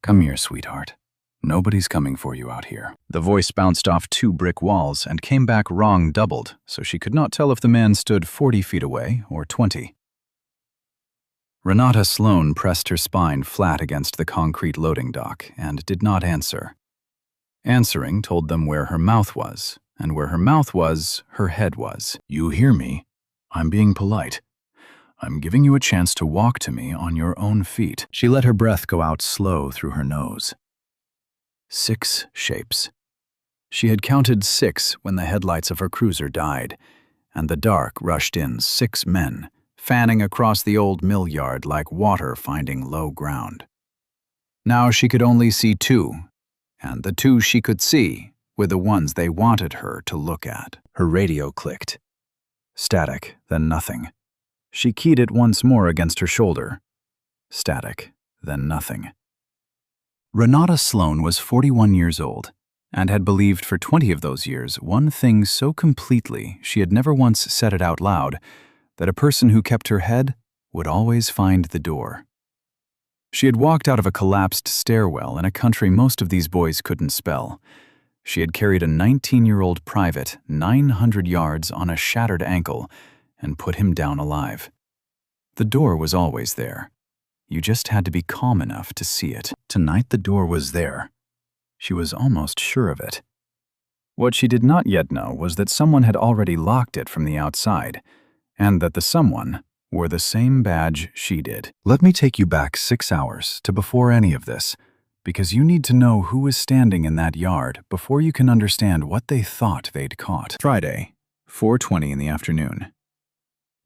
Come here, sweetheart. Nobody's coming for you out here. The voice bounced off 2 brick walls and came back wrong doubled, so she could not tell if the man stood 40 feet away or 20. Renata Sloan pressed her spine flat against the concrete loading dock and did not answer. Answering told them where her mouth was, and where her mouth was, her head was. You hear me? I'm being polite. I'm giving you a chance to walk to me on your own feet. She let her breath go out slow through her nose. 6 shapes. She had counted 6 when the headlights of her cruiser died, and the dark rushed in 6 men, fanning across the old mill yard like water finding low ground. Now she could only see 2, and the 2 she could see were the ones they wanted her to look at. Her radio clicked. Static, then nothing. She keyed it once more against her shoulder. Static, then nothing. Renata Sloan was 41 years old, and had believed for 20 of those years one thing so completely she had never once said it out loud, that a person who kept her head would always find the door. She had walked out of a collapsed stairwell in a country most of these boys couldn't spell. She had carried a 19-year-old private 900 yards on a shattered ankle and put him down alive. The door was always there. You just had to be calm enough to see it. Tonight the door was there. She was almost sure of it. What she did not yet know was that someone had already locked it from the outside, and that the someone wore the same badge she did. Let me take you back 6 hours to before any of this, because you need to know who was standing in that yard before you can understand what they thought they'd caught. Friday, 4:20 in the afternoon.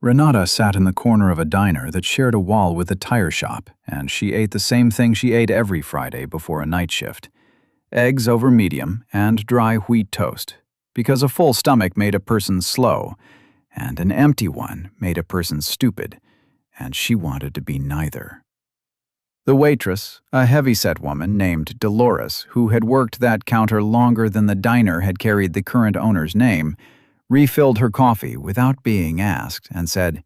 Renata sat in the corner of a diner that shared a wall with a tire shop, and she ate the same thing she ate every Friday before a night shift: eggs over medium and dry wheat toast, because a full stomach made a person slow, and an empty one made a person stupid, and she wanted to be neither. The waitress, a heavyset woman named Dolores, who had worked that counter longer than the diner had carried the current owner's name, refilled her coffee without being asked and said,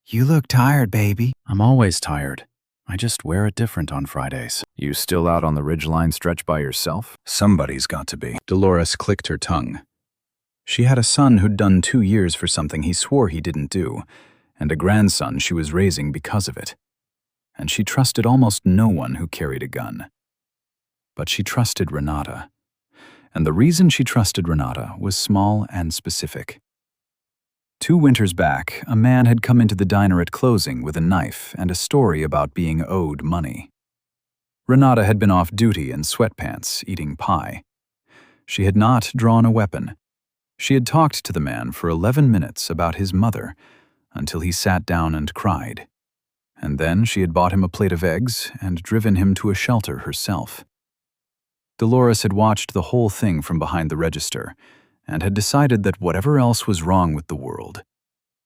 "You look tired, baby." "I'm always tired. I just wear it different on Fridays." "You still out on the ridgeline stretch by yourself?" "Somebody's got to be." Dolores clicked her tongue. She had a son who'd done 2 years for something he swore he didn't do, and a grandson she was raising because of it. And she trusted almost no one who carried a gun. But she trusted Renata. And the reason she trusted Renata was small and specific. 2 winters back, a man had come into the diner at closing with a knife and a story about being owed money. Renata had been off duty in sweatpants, eating pie. She had not drawn a weapon. She had talked to the man for 11 minutes about his mother, until he sat down and cried. And then she had bought him a plate of eggs and driven him to a shelter herself. Dolores had watched the whole thing from behind the register and had decided that whatever else was wrong with the world,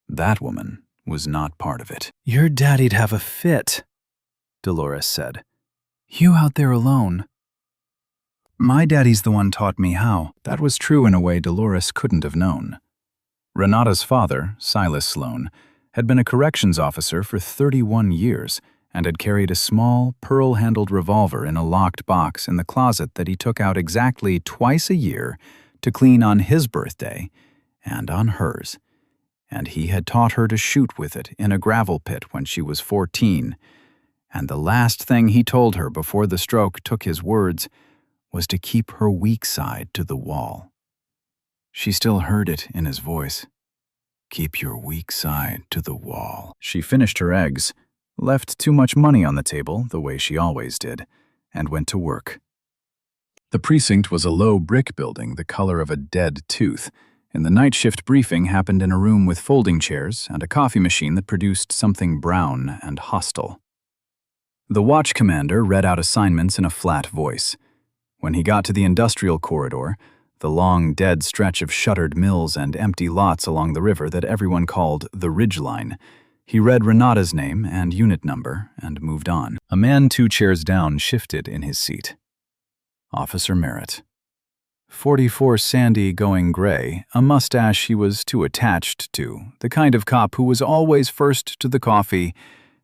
that woman was not part of it. "Your daddy'd have a fit," Dolores said. "You out there alone." "My daddy's the one taught me how." That was true in a way Dolores couldn't have known. Renata's father, Silas Sloan, had been a corrections officer for 31 years and had carried a small, pearl-handled revolver in a locked box in the closet that he took out exactly twice a year to clean on his birthday and on hers. And he had taught her to shoot with it in a gravel pit when she was 14. And the last thing he told her before the stroke took his words was to keep her weak side to the wall. She still heard it in his voice. "Keep your weak side to the wall." She finished her eggs, left too much money on the table, the way she always did, and went to work. The precinct was a low brick building the color of a dead tooth, and the night shift briefing happened in a room with folding chairs and a coffee machine that produced something brown and hostile. The watch commander read out assignments in a flat voice. When he got to the industrial corridor, the long, dead stretch of shuttered mills and empty lots along the river that everyone called the Ridgeline, he read Renata's name and unit number and moved on. A man 2 chairs down shifted in his seat. Officer Merritt. 44 sandy going gray, a mustache he was too attached to, the kind of cop who was always first to the coffee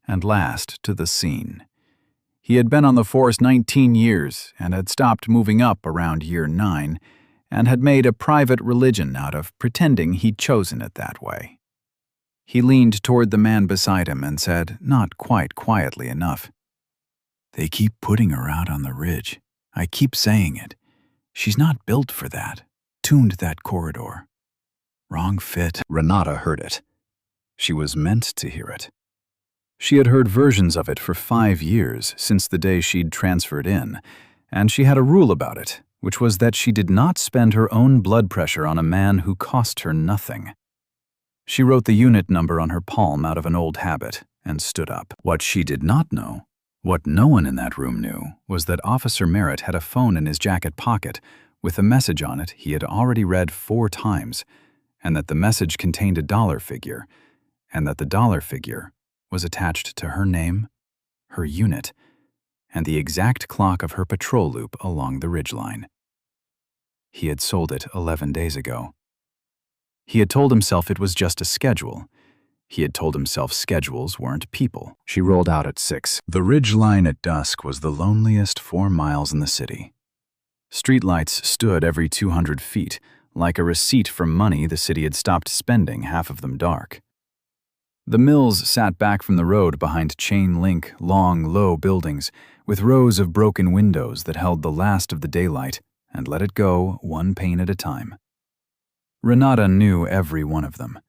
and last to the scene. He had been on the force 19 years and had stopped moving up around year 9 and had made a private religion out of pretending he'd chosen it that way. He leaned toward the man beside him and said, not quite quietly enough, "They keep putting her out on the ridge. I keep saying it. She's not built for that. Tuned that corridor. Wrong fit." Renata heard it. She was meant to hear it. She had heard versions of it for 5 years since the day she'd transferred in, and she had a rule about it, which was that she did not spend her own blood pressure on a man who cost her nothing. She wrote the unit number on her palm out of an old habit and stood up. What she did not know, what no one in that room knew, was that Officer Merritt had a phone in his jacket pocket with a message on it he had already read 4 times, and that the message contained a dollar figure, and that the dollar figure was attached to her name, her unit, and the exact clock of her patrol loop along the ridgeline. He had sold it 11 days ago. He had told himself it was just a schedule. He had told himself schedules weren't people. She rolled out at 6. The ridgeline at dusk was the loneliest 4 miles in the city. Streetlights stood every 200 feet, like a receipt for money the city had stopped spending, half of them dark. The mills sat back from the road behind chain-link, long, low buildings, with rows of broken windows that held the last of the daylight and let it go 1 pane at a time. Renata knew every one of them.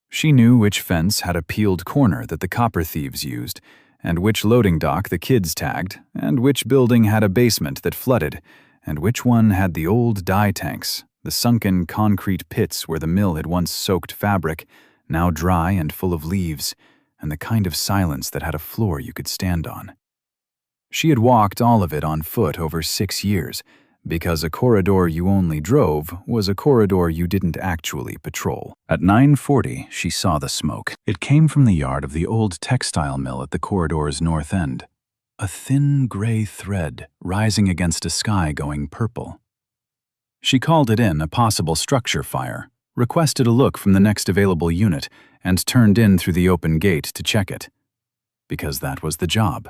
She knew which fence had a peeled corner that the copper thieves used, and which loading dock the kids tagged, and which building had a basement that flooded, and which one had the old dye tanks, the sunken concrete pits where the mill had once soaked fabric, now dry and full of leaves, and the kind of silence that had a floor you could stand on. She had walked all of it on foot over 6 years, because a corridor you only drove was a corridor you didn't actually patrol. At 9:40, she saw the smoke. It came from the yard of the old textile mill at the corridor's north end, a thin gray thread rising against a sky going purple. She called it in a possible structure fire, requested a look from the next available unit, and turned in through the open gate to check it, because that was the job.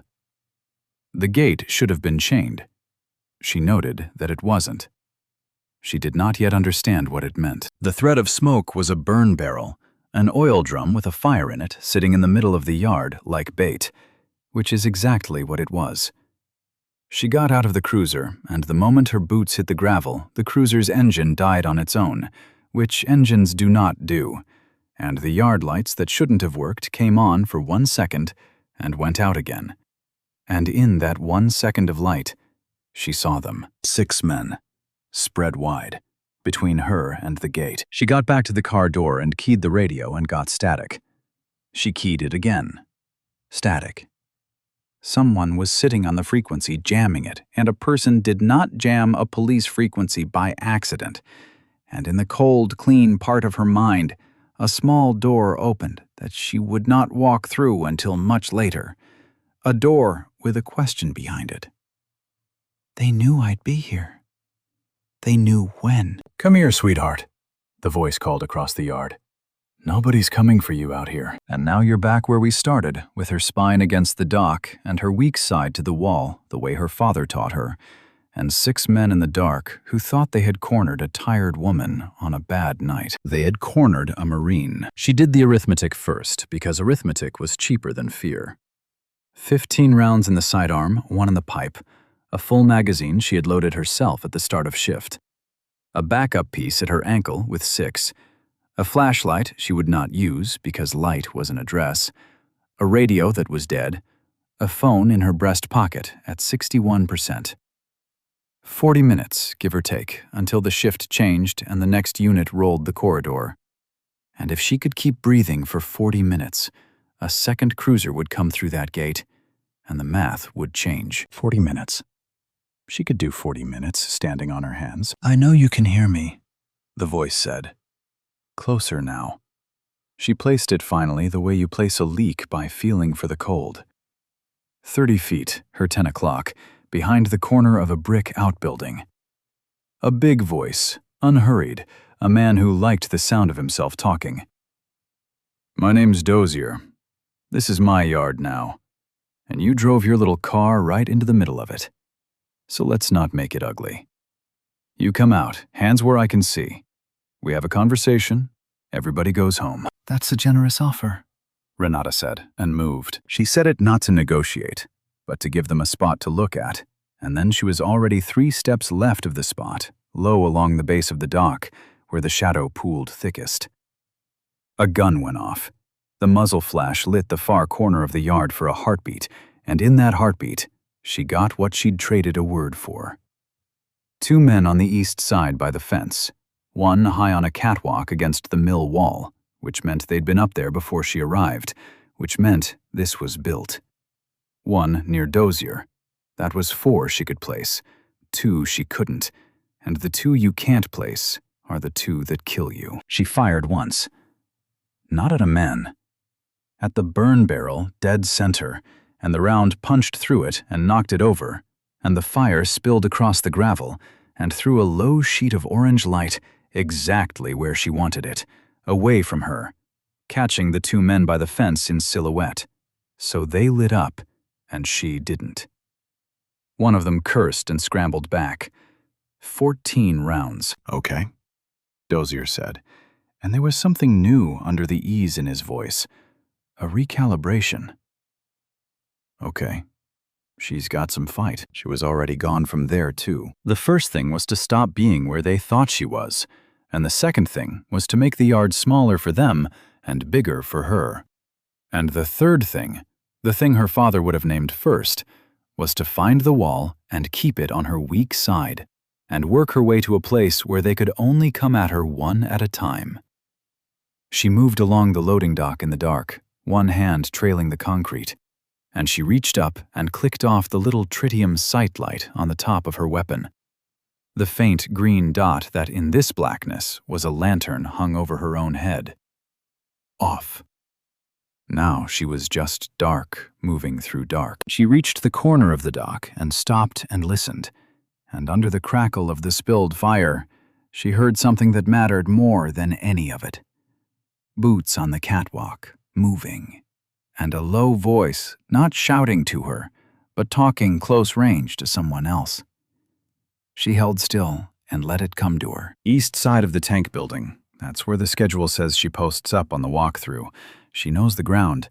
The gate should have been chained. She noted that it wasn't. She did not yet understand what it meant. The thread of smoke was a burn barrel, an oil drum with a fire in it sitting in the middle of the yard like bait, which is exactly what it was. She got out of the cruiser, and the moment her boots hit the gravel, the cruiser's engine died on its own, which engines do not do, and the yard lights that shouldn't have worked came on for 1 second and went out again. And in that 1 second of light, she saw them, 6 men, spread wide, between her and the gate. She got back to the car door and keyed the radio and got static. She keyed it again. Static. Someone was sitting on the frequency jamming it, and a person did not jam a police frequency by accident. And in the cold, clean part of her mind, a small door opened that she would not walk through until much later. A door with a question behind it. They knew I'd be here. They knew when. "Come here, sweetheart," the voice called across the yard. "Nobody's coming for you out here." And now you're back where we started, with her spine against the dock and her weak side to the wall, the way her father taught her, and 6 men in the dark who thought they had cornered a tired woman on a bad night. They had cornered a Marine. She did the arithmetic first, because arithmetic was cheaper than fear. 15 rounds in the sidearm, 1 in the pipe, a full magazine she had loaded herself at the start of shift, a backup piece at her ankle with 6, a flashlight she would not use because light was an address, a radio that was dead, a phone in her breast pocket at 61%. 40 minutes, give or take, until the shift changed and the next unit rolled the corridor. And if she could keep breathing for 40 minutes, a second cruiser would come through that gate, and the math would change. 40 minutes. She could do 40 minutes standing on her hands. "I know you can hear me," the voice said. Closer now. She placed it finally the way you place a leak by feeling for the cold. 30 feet, her 10 o'clock, behind the corner of a brick outbuilding. A big voice, unhurried, a man who liked the sound of himself talking. "My name's Dozier. This is my yard now. and you drove your little car right into the middle of it. So let's not make it ugly. You come out, hands where I can see. We have a conversation. Everybody goes home." "That's a generous offer," Renata said, and moved. She said it not to negotiate, but to give them a spot to look at, and then she was already 3 steps left of the spot, low along the base of the dock, where the shadow pooled thickest. A gun went off. The muzzle flash lit the far corner of the yard for a heartbeat, and in that heartbeat, she got what she'd traded a word for. 2 men on the east side by the fence, one high on a catwalk against the mill wall, which meant they'd been up there before she arrived, which meant this was built. One near Dozier. That was 4 she could place. 2 she couldn't, and the 2 you can't place are the 2 that kill you. She fired once. Not at a man. At the burn barrel, dead center, and the round punched through it and knocked it over, and the fire spilled across the gravel and threw a low sheet of orange light exactly where she wanted it, away from her, catching the 2 men by the fence in silhouette. So they lit up, and she didn't. One of them cursed and scrambled back. 14 rounds. "Okay," Dozier said, and there was something new under the ease in his voice. A recalibration. "Okay. She's got some fight." She was already gone from there, too. The first thing was to stop being where they thought she was, and the second thing was to make the yard smaller for them and bigger for her. And the third thing, the thing her father would have named first, was to find the wall and keep it on her weak side, and work her way to a place where they could only come at her one at a time. She moved along the loading dock in the dark, one hand trailing the concrete, and she reached up and clicked off the little tritium sight light on the top of her weapon. The faint green dot that in this blackness was a lantern hung over her own head. Off. Now she was just dark, moving through dark. She reached the corner of the dock and stopped and listened, and under the crackle of the spilled fire, she heard something that mattered more than any of it. Boots on the catwalk, moving, and a low voice, not shouting to her, but talking close range to someone else. She held still and let it come to her. East side of the tank building. That's where the schedule says she posts up on the walkthrough. She knows the ground.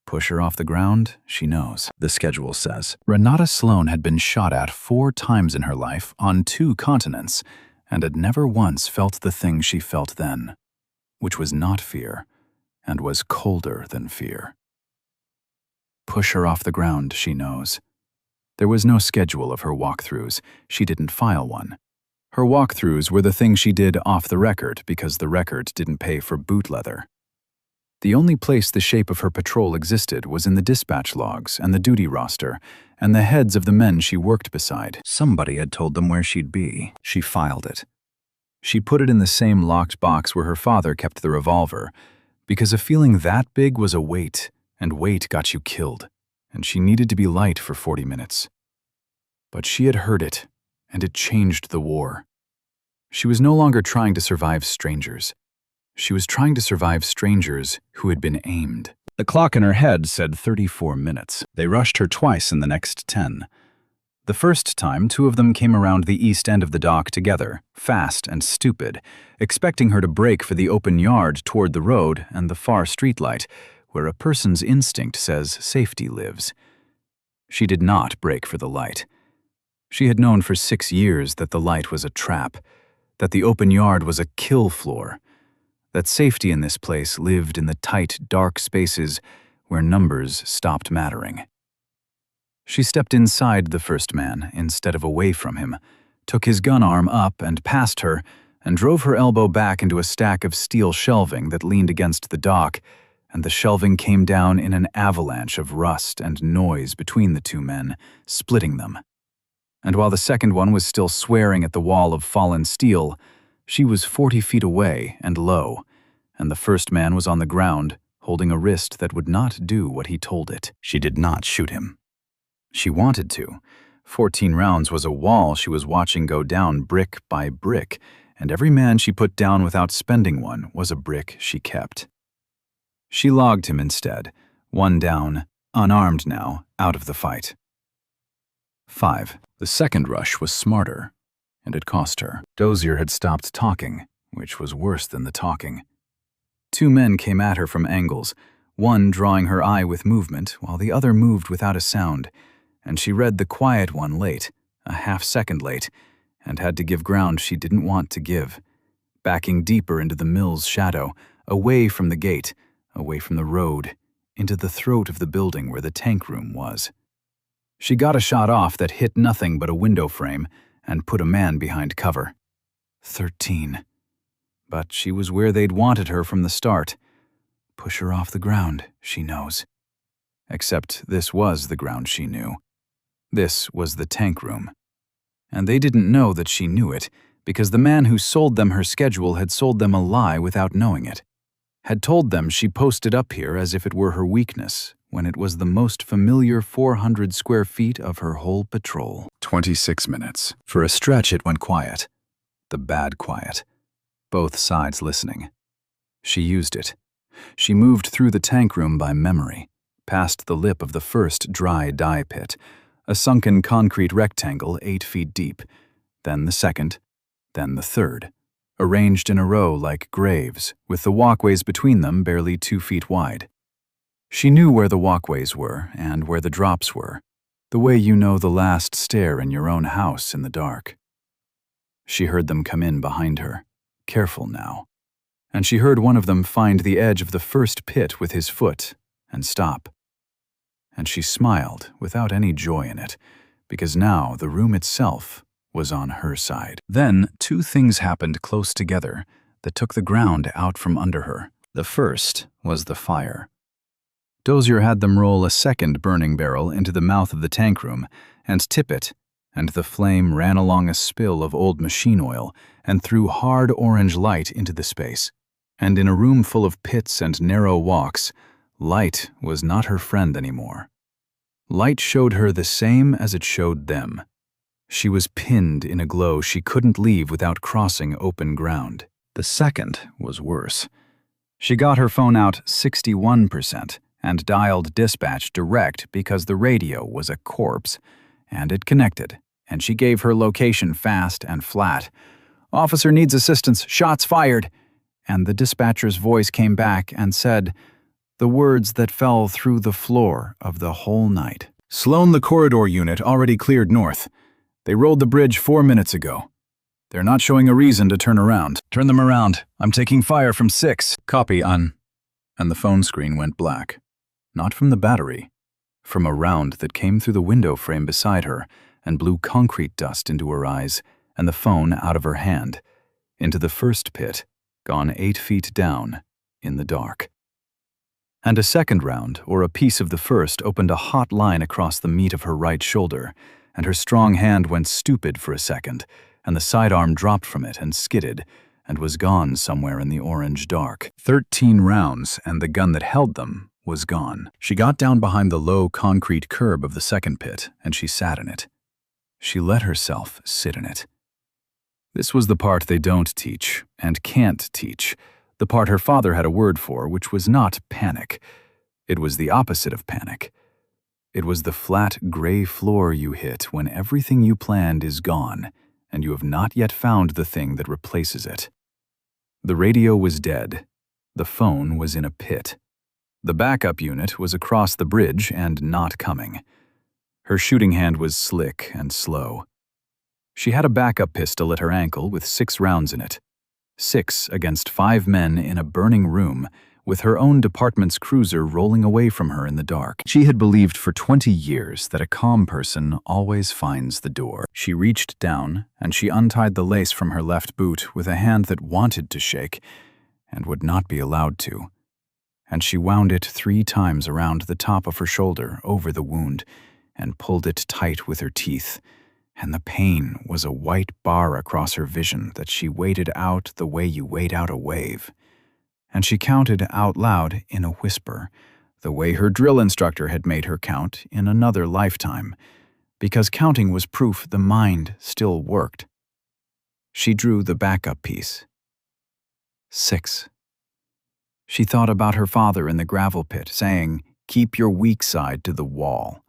Push her off the ground, she knows, the schedule says. Renata Sloan had been shot at 4 times in her life on 2 continents, and had never once felt the thing she felt then, which was not fear, and was colder than fear. Push her off the ground, she knows. There was no schedule of her walkthroughs. She didn't file one. Her walkthroughs were the things she did off the record because the record didn't pay for boot leather. The only place the shape of her patrol existed was in the dispatch logs and the duty roster and the heads of the men she worked beside. Somebody had told them where she'd be. She filed it. She put it in the same locked box where her father kept the revolver, because a feeling that big was a weight, and weight got you killed, and she needed to be light for 40 minutes. But she had heard it, and it changed the war. She was no longer trying to survive strangers. She was trying to survive strangers who had been aimed. The clock in her head said 34 minutes. They rushed her twice in the next 10. The first time, 2 of them came around the east end of the dock together, fast and stupid, expecting her to break for the open yard toward the road and the far streetlight, where a person's instinct says safety lives. She did not break for the light. She had known for 6 years that the light was a trap, that the open yard was a kill floor, that safety in this place lived in the tight, dark spaces where numbers stopped mattering. She stepped inside the first man instead of away from him, took his gun arm up and past her, and drove her elbow back into a stack of steel shelving that leaned against the dock, and the shelving came down in an avalanche of rust and noise between the 2 men, splitting them. And while the second one was still swearing at the wall of fallen steel, she was 40 feet away and low, and the first man was on the ground, holding a wrist that would not do what he told it. She did not shoot him. She wanted to. 14 rounds was a wall she was watching go down brick by brick, and every man she put down without spending one was a brick she kept. She logged him instead, 1 down, unarmed now, out of the fight. 5. The second rush was smarter, and it cost her. Dozier had stopped talking, which was worse than the talking. 2 men came at her from angles, one drawing her eye with movement, while the other moved without a sound, and she read the quiet one late, a half-second late, and had to give ground she didn't want to give, backing deeper into the mill's shadow, away from the gate, away from the road, into the throat of the building where the tank room was. She got a shot off that hit nothing but a window frame and put a man behind cover. 13. But she was where they'd wanted her from the start. Push her off the ground, she knows. Except this was the ground she knew. This was the tank room. And they didn't know that she knew it, because the man who sold them her schedule had sold them a lie without knowing it. Had told them she posted up here as if it were her weakness, when it was the most familiar 400 square feet of her whole patrol. 26 minutes. For a stretch it went quiet. The bad quiet. Both sides listening. She used it. She moved through the tank room by memory, past the lip of the first dry dye pit, a sunken concrete rectangle 8 feet deep, then the second, then the third, arranged in a row like graves, with the walkways between them barely 2 feet wide. She knew where the walkways were and where the drops were, the way you know the last stair in your own house in the dark. She heard them come in behind her, careful now, and she heard one of them find the edge of the first pit with his foot and stop. And she smiled without any joy in it, because now the room itself was on her side. Then 2 things happened close together that took the ground out from under her. The first was the fire. Dozier had them roll a second burning barrel into the mouth of the tank room and tip it, and the flame ran along a spill of old machine oil and threw hard orange light into the space. And in a room full of pits and narrow walks, light was not her friend anymore. Light showed her the same as it showed them. She was pinned in a glow she couldn't leave without crossing open ground. The second was worse. She got her phone out 61% and dialed dispatch direct because the radio was a corpse, and it connected, and she gave her location fast and flat. "Officer needs assistance, shots fired." And the dispatcher's voice came back and said the words that fell through the floor of the whole night. "Sloan, the corridor unit already cleared north. They rolled the bridge 4 minutes ago. They're not showing a reason to turn around. Turn them around. I'm taking fire from 6. Copy, Un." And the phone screen went black. Not from the battery. From a round that came through the window frame beside her and blew concrete dust into her eyes and the phone out of her hand, into the first pit, gone 8 feet down, in the dark. And a second round, or a piece of the first, opened a hot line across the meat of her right shoulder, and her strong hand went stupid for a second, and the sidearm dropped from it and skidded, and was gone somewhere in the orange dark. 13 rounds, and the gun that held them was gone. She got down behind the low concrete curb of the second pit, and she sat in it. She let herself sit in it. This was the part they don't teach, and can't teach, the part her father had a word for, which was not panic. It was the opposite of panic. It was the flat, gray floor you hit when everything you planned is gone, and you have not yet found the thing that replaces it. The radio was dead. The phone was in a pit. The backup unit was across the bridge and not coming. Her shooting hand was slick and slow. She had a backup pistol at her ankle with 6 rounds in it. 6 against 5 men in a burning room, with her own department's cruiser rolling away from her in the dark. She had believed for 20 years that a calm person always finds the door. She reached down, and she untied the lace from her left boot with a hand that wanted to shake and would not be allowed to. And she wound it 3 times around the top of her shoulder over the wound and pulled it tight with her teeth. And the pain was a white bar across her vision that she waited out the way you wait out a wave. And she counted out loud in a whisper, the way her drill instructor had made her count in another lifetime, because counting was proof the mind still worked. She drew the backup piece. 6. She thought about her father in the gravel pit, saying, Keep your weak side to the wall."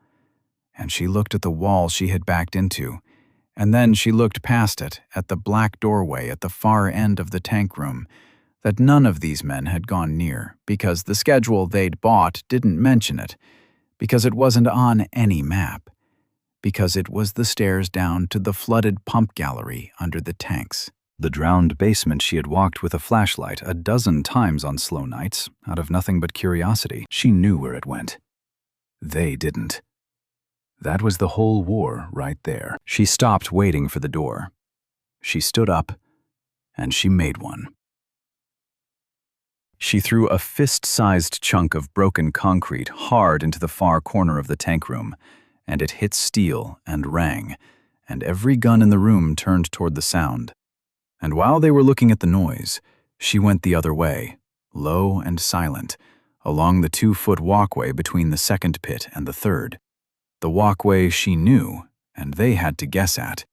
And she looked at the wall she had backed into, and then she looked past it at the black doorway at the far end of the tank room that none of these men had gone near because the schedule they'd bought didn't mention it, because it wasn't on any map, because it was the stairs down to the flooded pump gallery under the tanks. The drowned basement she had walked with a flashlight a dozen times on slow nights, out of nothing but curiosity. She knew where it went. They didn't. That was the whole war right there. She stopped waiting for the door. She stood up, and she made one. She threw a fist-sized chunk of broken concrete hard into the far corner of the tank room, and it hit steel and rang, and every gun in the room turned toward the sound. And while they were looking at the noise, she went the other way, low and silent, along the 2-foot walkway between the second pit and the third. The walkway she knew, and they had to guess at,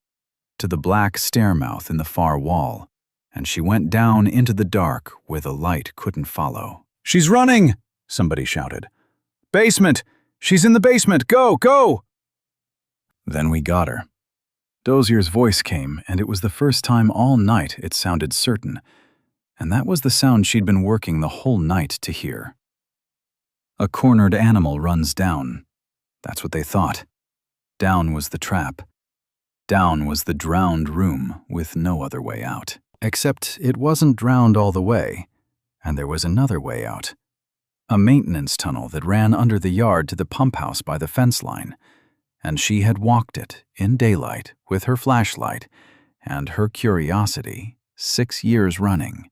to the black stairmouth in the far wall, and she went down into the dark where the light couldn't follow. "She's running!" somebody shouted. "Basement! She's in the basement! Go, go!" Then we got her. Dozier's voice came, and it was the first time all night it sounded certain, and that was the sound she'd been working the whole night to hear. A cornered animal runs down. That's what they thought. Down was the trap. Down was the drowned room with no other way out. Except it wasn't drowned all the way, and there was another way out. A maintenance tunnel that ran under the yard to the pump house by the fence line, and she had walked it in daylight with her flashlight and her curiosity 6 years running.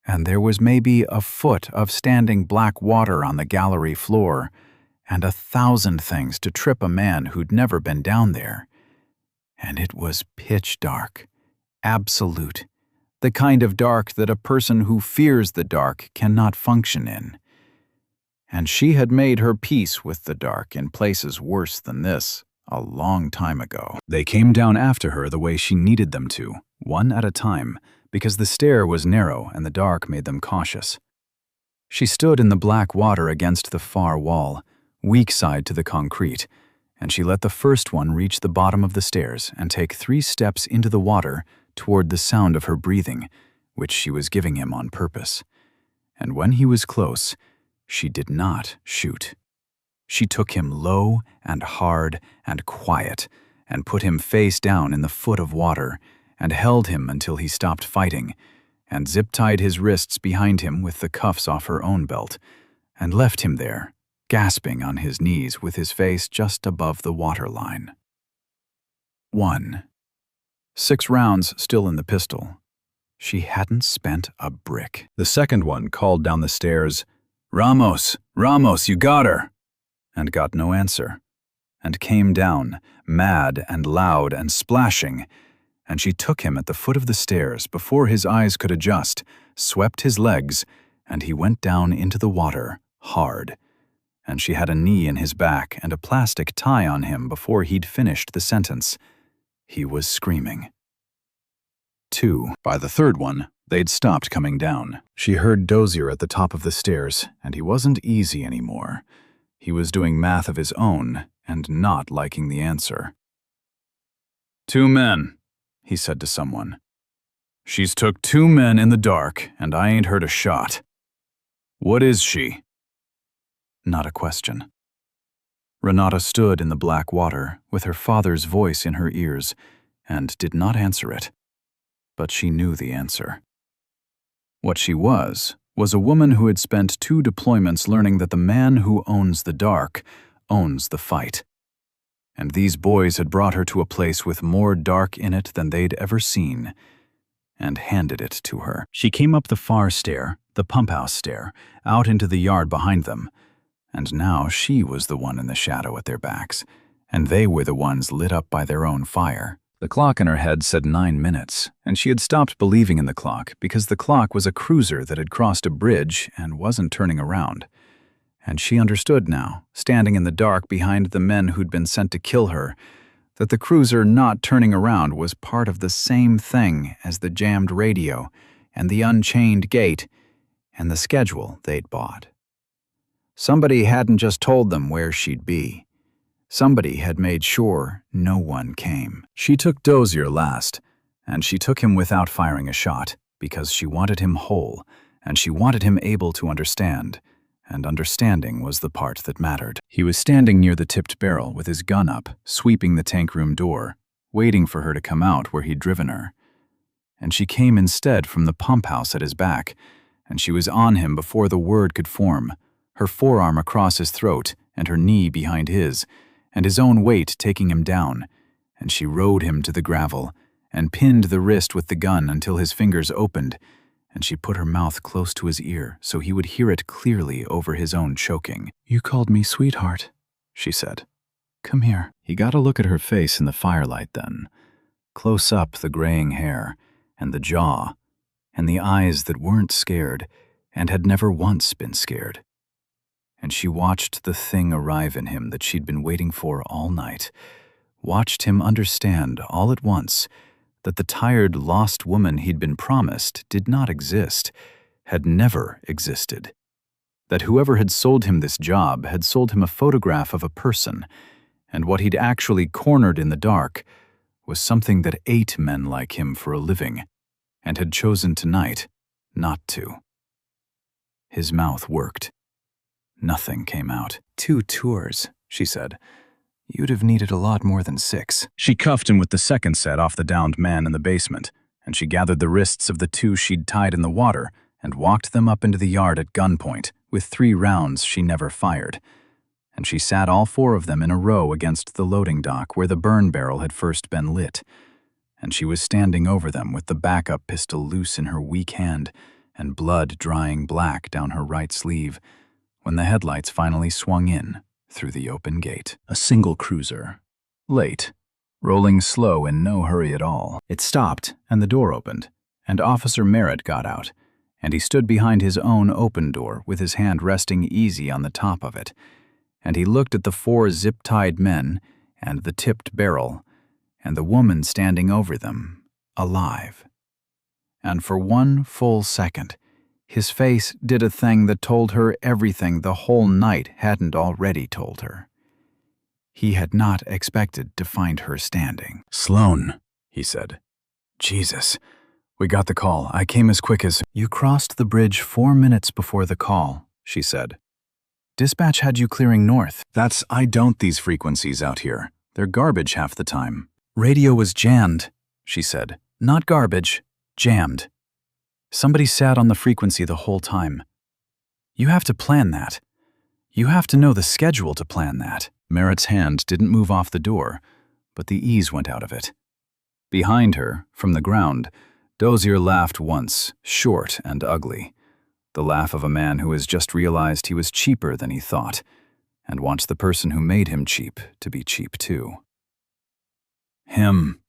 And there was maybe a foot of standing black water on the gallery floor, and 1,000 things to trip a man who'd never been down there. And it was pitch dark, absolute, the kind of dark that a person who fears the dark cannot function in. And she had made her peace with the dark in places worse than this a long time ago. They came down after her the way she needed them to, one at a time, because the stair was narrow and the dark made them cautious. She stood in the black water against the far wall, weak side to the concrete, and she let the first one reach the bottom of the stairs and take 3 steps into the water toward the sound of her breathing, which she was giving him on purpose. And when he was close, she did not shoot. She took him low and hard and quiet and put him face down in the foot of water and held him until he stopped fighting and zip-tied his wrists behind him with the cuffs off her own belt and left him there, gasping on his knees with his face just above the waterline. 1. 6 rounds still in the pistol. She hadn't spent a brick. The second one called down the stairs, "Ramos, Ramos, you got her!" and got no answer, and came down, mad and loud and splashing, and she took him at the foot of the stairs before his eyes could adjust, swept his legs, and he went down into the water, hard. And she had a knee in his back and a plastic tie on him before he'd finished the sentence. He was screaming. 2. By the third one, they'd stopped coming down. She heard Dozier at the top of the stairs, and he wasn't easy anymore. He was doing math of his own and not liking the answer. 2 men, he said to someone. She's took 2 men in the dark, and I ain't heard a shot. What is she? Not a question. Renata stood in the black water with her father's voice in her ears and did not answer it. But she knew the answer. What she was a woman who had spent 2 deployments learning that the man who owns the dark owns the fight. And these boys had brought her to a place with more dark in it than they'd ever seen, and handed it to her. She came up the far stair, the pump house stair, out into the yard behind them, and now she was the one in the shadow at their backs, and they were the ones lit up by their own fire. The clock in her head said 9 minutes, and she had stopped believing in the clock because the clock was a cruiser that had crossed a bridge and wasn't turning around. And she understood now, standing in the dark behind the men who'd been sent to kill her, that the cruiser not turning around was part of the same thing as the jammed radio and the unchained gate and the schedule they'd bought. Somebody hadn't just told them where she'd be. Somebody had made sure no one came. She took Dozier last, and she took him without firing a shot, because she wanted him whole, and she wanted him able to understand, and understanding was the part that mattered. He was standing near the tipped barrel with his gun up, sweeping the tank room door, waiting for her to come out where he'd driven her. And she came instead from the pump house at his back, and she was on him before the word could form, her forearm across his throat and her knee behind his, and his own weight taking him down, and she rode him to the gravel and pinned the wrist with the gun until his fingers opened, and she put her mouth close to his ear so he would hear it clearly over his own choking. "You called me sweetheart," she said. "Come here." He got a look at her face in the firelight then. Close up the graying hair, and the jaw, and the eyes that weren't scared and had never once been scared. And she watched the thing arrive in him that she'd been waiting for all night, watched him understand all at once that the tired, lost woman he'd been promised did not exist, had never existed. That whoever had sold him this job had sold him a photograph of a person, and what he'd actually cornered in the dark was something that ate men like him for a living, and had chosen tonight not to. His mouth worked. Nothing came out. 2 tours, she said. You'd have needed a lot more than 6. She cuffed him with the second set off the downed man in the basement, and she gathered the wrists of the 2 she'd tied in the water and walked them up into the yard at gunpoint with 3 rounds she never fired. And she sat all 4 of them in a row against the loading dock where the burn barrel had first been lit. And she was standing over them with the backup pistol loose in her weak hand and blood drying black down her right sleeve, when the headlights finally swung in through the open gate. A single cruiser. Late. Rolling slow in no hurry at all. It stopped, and the door opened, and Officer Merritt got out, and he stood behind his own open door with his hand resting easy on the top of it, and he looked at the 4 zip-tied men and the tipped barrel, and the woman standing over them, alive. And for 1 full second, his face did a thing that told her everything the whole night hadn't already told her. He had not expected to find her standing. "Sloan," he said. "Jesus. We got the call. I came as quick as—" "You crossed the bridge 4 minutes before the call," she said. "Dispatch had you clearing north." I don't these frequencies out here. They're garbage half the time." "Radio was jammed," she said. "Not garbage. Jammed. Somebody sat on the frequency the whole time. You have to plan that. You have to know the schedule to plan that." Merritt's hand didn't move off the door, but the ease went out of it. Behind her, from the ground, Dozier laughed once, short and ugly. The laugh of a man who has just realized he was cheaper than he thought, and wants the person who made him cheap to be cheap too. "Him,"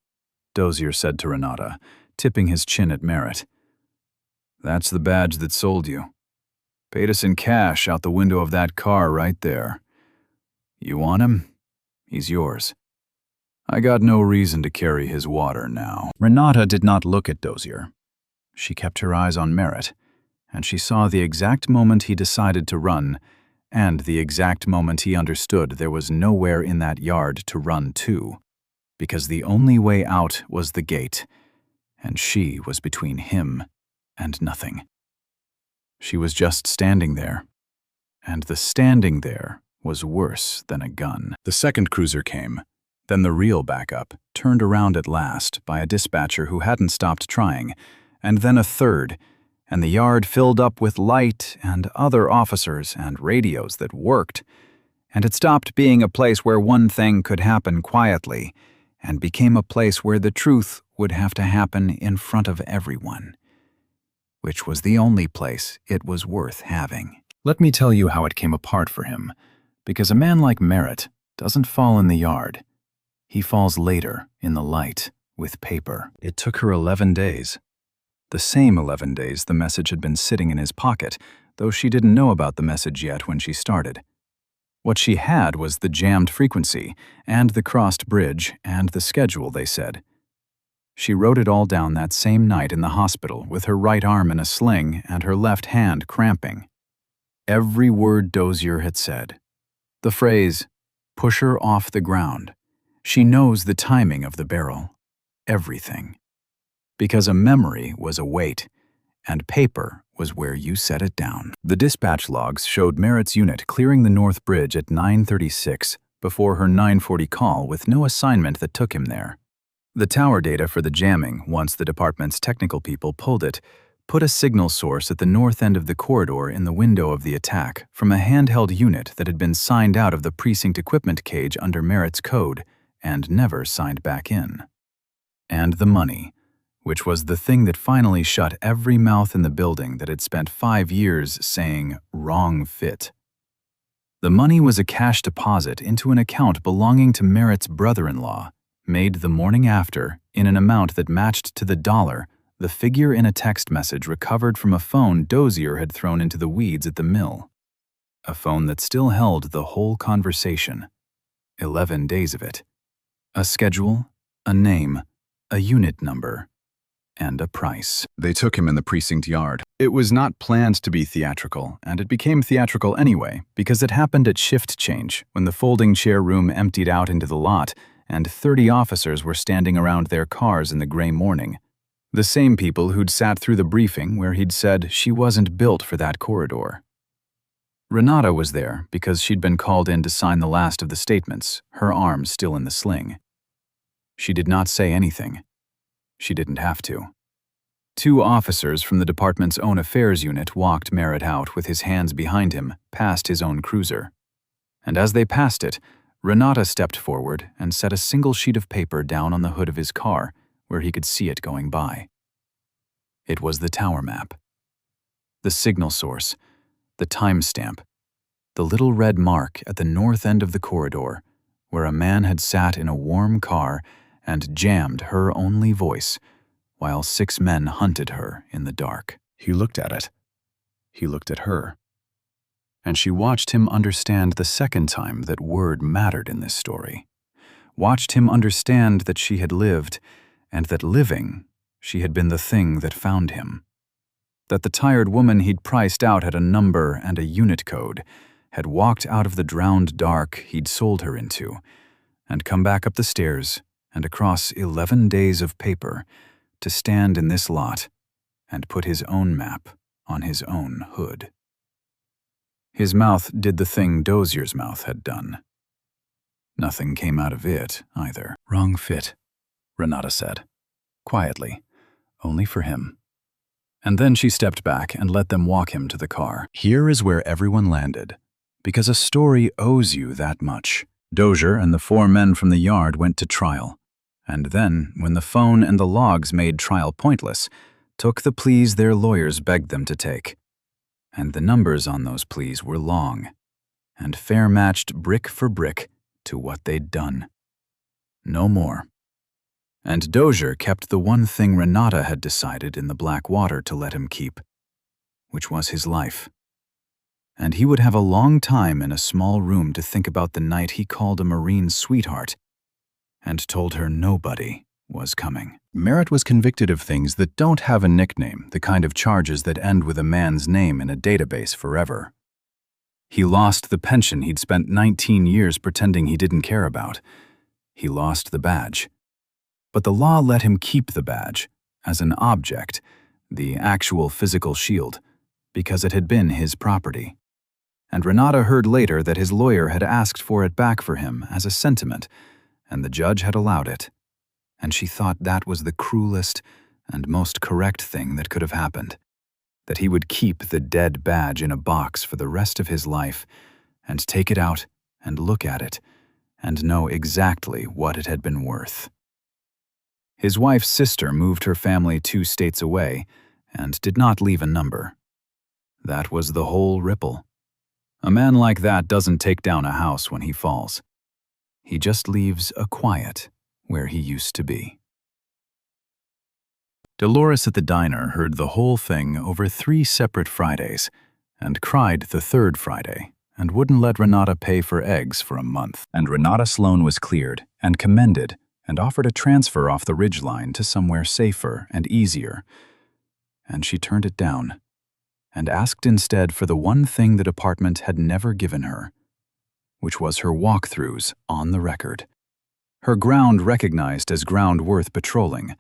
Dozier said to Renata, tipping his chin at Merritt. "That's the badge that sold you. Paid us in cash out the window of that car right there. You want him? He's yours. I got no reason to carry his water now." Renata did not look at Dozier. She kept her eyes on Merritt, and she saw the exact moment he decided to run, and the exact moment he understood there was nowhere in that yard to run to, because the only way out was the gate, and she was between him and nothing. She was just standing there, and the standing there was worse than a gun. The second cruiser came, then the real backup, turned around at last by a dispatcher who hadn't stopped trying, and then a third, and the yard filled up with light and other officers and radios that worked, and it stopped being a place where one thing could happen quietly and became a place where the truth would have to happen in front of everyone, which was the only place it was worth having. Let me tell you how it came apart for him, because a man like Merritt doesn't fall in the yard. He falls later, in the light, with paper. It took her 11 days. The same 11 days the message had been sitting in his pocket, though she didn't know about the message yet when she started. What she had was the jammed frequency, and the crossed bridge, and the schedule, they said. She wrote it all down that same night in the hospital with her right arm in a sling and her left hand cramping. Every word Dozier had said. The phrase, "push her off the ground." She knows the timing of the barrel. Everything. Because a memory was a weight, and paper was where you set it down. The dispatch logs showed Merritt's unit clearing the North Bridge at 9:36 before her 9:40 call with no assignment that took him there. The tower data for the jamming, once the department's technical people pulled it, put a signal source at the north end of the corridor in the window of the attack from a handheld unit that had been signed out of the precinct equipment cage under Merritt's code and never signed back in. And the money, which was the thing that finally shut every mouth in the building that had spent 5 years saying "wrong fit." The money was a cash deposit into an account belonging to Merritt's brother-in-law, made the morning after in an amount that matched to the dollar the figure in a text message recovered from a phone Dozier had thrown into the weeds at the mill. A phone that still held the whole conversation. 11 days of it. A schedule, a name, a unit number, and a price. They took him in the precinct yard. It was not planned to be theatrical, and it became theatrical anyway because it happened at shift change when the folding chair room emptied out into the lot and 30 officers were standing around their cars in the gray morning. The same people who'd sat through the briefing where he'd said she wasn't built for that corridor. Renata was there because she'd been called in to sign the last of the statements, her arms still in the sling. She did not say anything. She didn't have to. 2 officers from the department's own affairs unit walked Merritt out with his hands behind him, past his own cruiser. And as they passed it, Renata stepped forward and set a single sheet of paper down on the hood of his car, where he could see it going by. It was the tower map. The signal source, the timestamp, the little red mark at the north end of the corridor, where a man had sat in a warm car and jammed her only voice, while 6 men hunted her in the dark. He looked at it. He looked at her. And she watched him understand the second time that word mattered in this story. Watched him understand that she had lived, and that living, she had been the thing that found him. That the tired woman he'd priced out at a number and a unit code had walked out of the drowned dark he'd sold her into, and come back up the stairs and across 11 days of paper to stand in this lot and put his own map on his own hood. His mouth did the thing Dozier's mouth had done. Nothing came out of it, either. "Wrong fit," Renata said, quietly, only for him. And then she stepped back and let them walk him to the car. Here is where everyone landed, because a story owes you that much. Dozier and the 4 men from the yard went to trial, and then, when the phone and the logs made trial pointless, took the pleas their lawyers begged them to take. And the numbers on those pleas were long, and fair-matched brick for brick to what they'd done. No more. And Dozier kept the one thing Renata had decided in the black water to let him keep, which was his life. And he would have a long time in a small room to think about the night he called a Marine sweetheart and told her nobody was coming. Merritt was convicted of things that don't have a nickname, the kind of charges that end with a man's name in a database forever. He lost the pension he'd spent 19 years pretending he didn't care about. He lost the badge. But the law let him keep the badge, as an object, the actual physical shield, because it had been his property. And Renata heard later that his lawyer had asked for it back for him as a sentiment, and the judge had allowed it. And she thought that was the cruelest and most correct thing that could have happened, that he would keep the dead badge in a box for the rest of his life, and take it out and look at it, and know exactly what it had been worth. His wife's sister moved her family 2 states away and did not leave a number. That was the whole ripple. A man like that doesn't take down a house when he falls. He just leaves a quiet where he used to be. Dolores at the diner heard the whole thing over 3 separate Fridays and cried the 3rd Friday and wouldn't let Renata pay for eggs for a month. And Renata Sloan was cleared and commended and offered a transfer off the ridge line to somewhere safer and easier. And she turned it down. and asked instead for the one thing the department had never given her, which was her walkthroughs on the record. Her ground recognized as ground worth patrolling.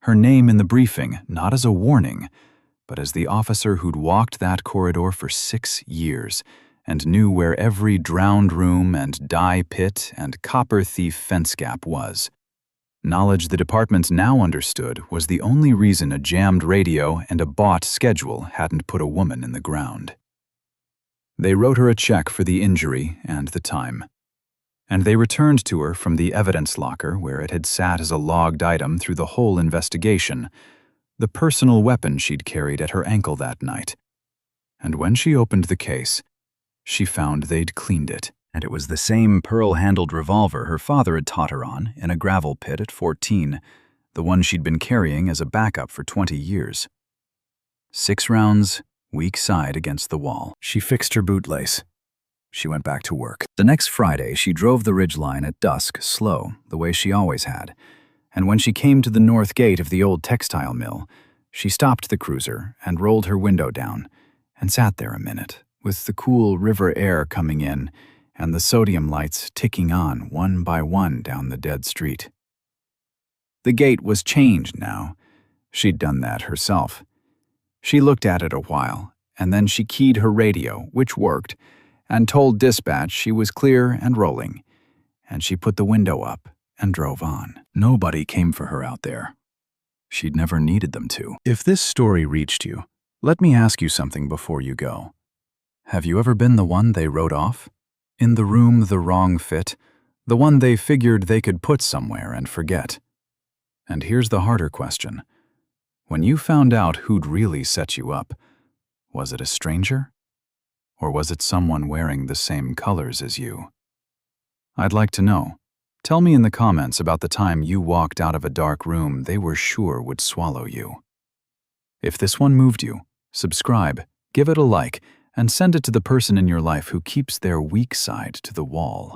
Her name in the briefing, not as a warning, but as the officer who'd walked that corridor for 6 years and knew where every drowned room and dye pit and copper thief fence gap was. Knowledge the department now understood was the only reason a jammed radio and a bought schedule hadn't put a woman in the ground. They wrote her a check for the injury and the time. And they returned to her from the evidence locker where it had sat as a logged item through the whole investigation, the personal weapon she'd carried at her ankle that night. And when she opened the case, she found they'd cleaned it. And it was the same pearl-handled revolver her father had taught her on in a gravel pit at 14, the one she'd been carrying as a backup for 20 years. 6 rounds, weak side against the wall. She fixed her bootlace. She went back to work. The next Friday, she drove the ridgeline at dusk, slow, the way she always had. And when she came to the north gate of the old textile mill, she stopped the cruiser and rolled her window down and sat there a minute, with the cool river air coming in and the sodium lights ticking on one by one down the dead street. The gate was chained now. She'd done that herself. She looked at it a while, and then she keyed her radio, which worked, and told dispatch she was clear and rolling, and she put the window up and drove on. Nobody came for her out there. She'd never needed them to. If this story reached you, let me ask you something before you go. Have you ever been the one they wrote off? In the room the wrong fit, the one they figured they could put somewhere and forget? And here's the harder question. When you found out who'd really set you up, was it a stranger? Or was it someone wearing the same colors as you? I'd like to know. Tell me in the comments about the time you walked out of a dark room they were sure would swallow you. If this one moved you, subscribe, give it a like, and send it to the person in your life who keeps their weak side to the wall.